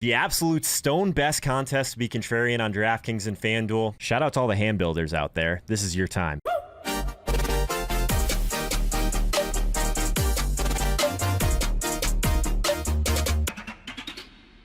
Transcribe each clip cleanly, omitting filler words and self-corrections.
The absolute stone best contest to be contrarian on DraftKings and FanDuel. Shout out to all the hand builders out there. This is your time.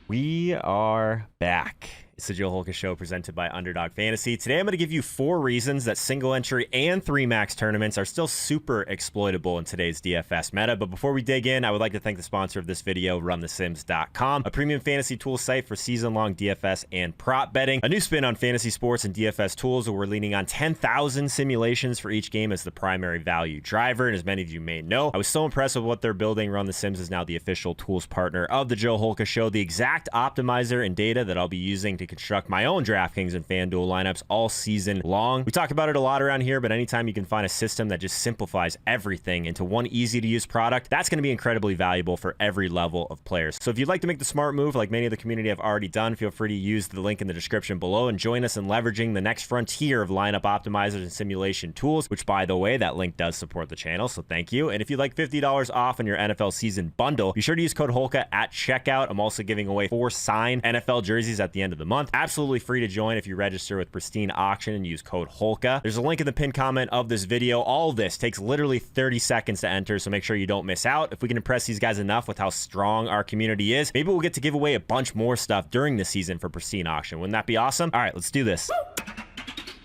We are back. It's the Joe Holka Show presented by Underdog Fantasy. Today, I'm going to give you 4 reasons that single entry and 3 max tournaments are still super exploitable in today's DFS meta. But before we dig in, I would like to thank the sponsor of this video, RunTheSims.com, a premium fantasy tool site for season-long DFS and prop betting. A new spin on fantasy sports and DFS tools where we're leaning on 10,000 simulations for each game as the primary value driver. And as many of you may know, I was so impressed with what they're building. Run the Sims is now the official tools partner of the Joe Holka Show, the exact optimizer and data that I'll be using to construct my own DraftKings and FanDuel lineups all season long. We talk about it a lot around here, but anytime you can find a system that just simplifies everything into one easy to use product, that's going to be incredibly valuable for every level of players. So if you'd like to make the smart move like many of the community have already done, feel free to use the link in the description below and join us in leveraging the next frontier of lineup optimizers and simulation tools, which by the way, that link does support the channel, so thank you. And if you'd like $50 off on your NFL season bundle, be sure to use code HOLKA at checkout. I'm also giving away 4 signed NFL jerseys at the end of the month. Absolutely free to join if you register with Pristine Auction and use code HOLKA. There's a link in the pinned comment of this video. All of this takes literally 30 seconds to enter, so make sure you don't miss out. If we can impress these guys enough with how strong our community is, maybe we'll get to give away a bunch more stuff during the season for Pristine Auction. Wouldn't that be awesome? All right, let's do this.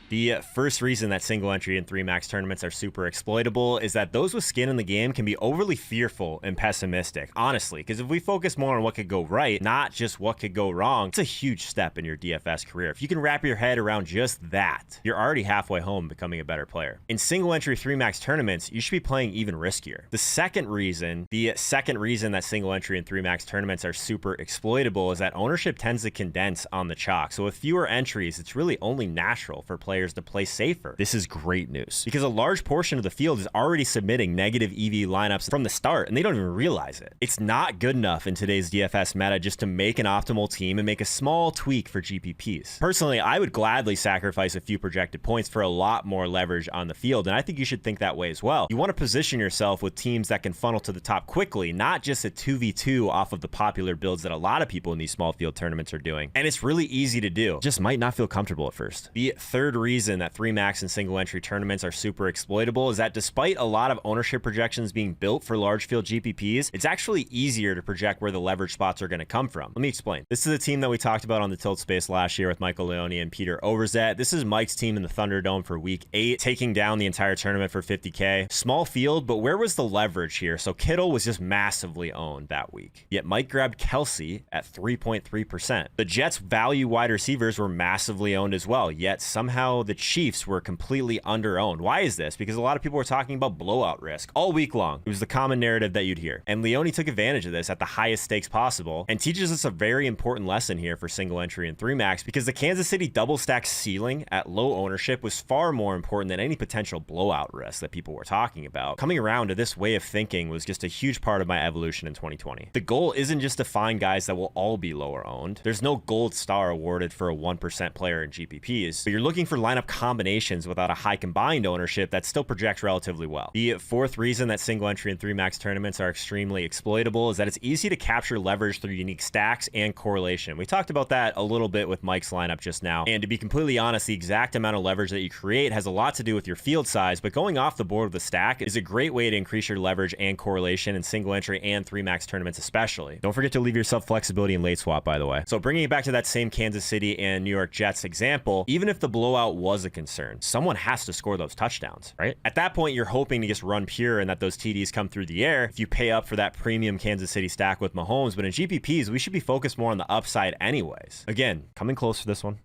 The first reason that single entry and 3 max tournaments are super exploitable is that those with skin in the game can be overly fearful and pessimistic, honestly, because if we focus more on what could go right, not just what could go wrong, it's a huge step in your DFS career. If you can wrap your head around just that, you're already halfway home becoming a better player. In single entry 3 max tournaments, you should be playing even riskier. The second reason that single entry and 3 max tournaments are super exploitable is that ownership tends to condense on the chalk. So with fewer entries, it's really only natural for players to play safer. This is great news because a large portion of the field is already submitting negative EV lineups from the start and they don't even realize it. It's not good enough in today's DFS meta just to make an optimal team and make a small tweak for GPPs. Personally, I would gladly sacrifice a few projected points for a lot more leverage on the field, and I think you should think that way as well. You want to position yourself with teams that can funnel to the top quickly, not just a 2v2 off of the popular builds that a lot of people in these small field tournaments are doing. And it's really easy to do. Just might not feel comfortable at first. The third reason that 3 max and single entry tournaments are super exploitable is that despite a lot of ownership projections being built for large field GPPs, it's actually easier to project where the leverage spots are going to come from. Let me explain. This is a team that we talked about on the Tilt Space last year with Michael Leone and Peter Overzet. This is Mike's team in the Thunderdome for week 8, taking down the entire tournament for 50K. Small field, but where was the leverage here? So Kittle was just massively owned that week. Yet Mike grabbed Kelsey at 3.3%. The Jets' value wide receivers were massively owned as well, yet somehow the Chiefs were completely under-owned. Why is this? Because a lot of people were talking about blowout risk all week long. It was the common narrative that you'd hear. And Leone took advantage of this at the highest stakes possible and teaches us a very important lesson here for single entry and 3 max, because the Kansas City double stack ceiling at low ownership was far more important than any potential blowout risk that people were talking about. Coming around to this way of thinking was just a huge part of my evolution in 2020. The goal isn't just to find guys that will all be lower owned. There's no gold star awarded for a 1% player in GPPs, but you're looking for lineup combinations without a high combined ownership that still projects relatively well. The fourth reason that single entry and 3 max tournaments are extremely exploitable is that it's easy to capture leverage through unique stacks and correlation. We talked about that a little bit with Mike's lineup just now, and to be completely honest, the exact amount of leverage that you create has a lot to do with your field size, but going off the board with the stack is a great way to increase your leverage and correlation in single entry and 3 max tournaments especially. Don't forget to leave yourself flexibility in late swap, by the way. So bringing it back to that same Kansas City and New York Jets example, even if the blowout was a concern, someone has to score those touchdowns, right? At that point, you're hoping to just run pure and that those TDs come through the air if you pay up for that premium Kansas City stack with Mahomes. But in GPPs, we should be focused more on the upside anyways. Again, coming close for this one.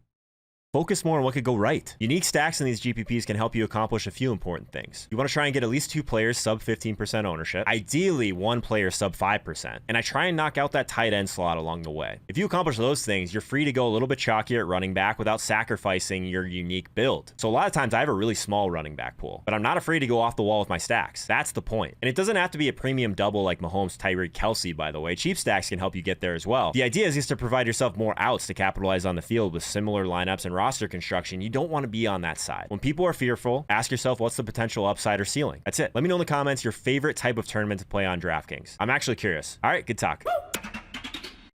Focus more on what could go right. Unique stacks in these GPPs can help you accomplish a few important things. You want to try and get at least 2 players sub 15% ownership, ideally 1 player sub 5%, and I try and knock out that tight end slot along the way. If you accomplish those things, you're free to go a little bit chalkier at running back without sacrificing your unique build. So a lot of times I have a really small running back pool, but I'm not afraid to go off the wall with my stacks. That's the point. And it doesn't have to be a premium double like Mahomes, Tyreek, Kelsey, by the way. Cheap stacks can help you get there as well. The idea is just to provide yourself more outs to capitalize on the field with similar lineups and roster construction. You don't want to be on that side. When people are fearful, ask yourself what's the potential upside or ceiling. That's it. Let me know in the comments your favorite type of tournament to play on DraftKings. I'm actually curious. All right, good talk.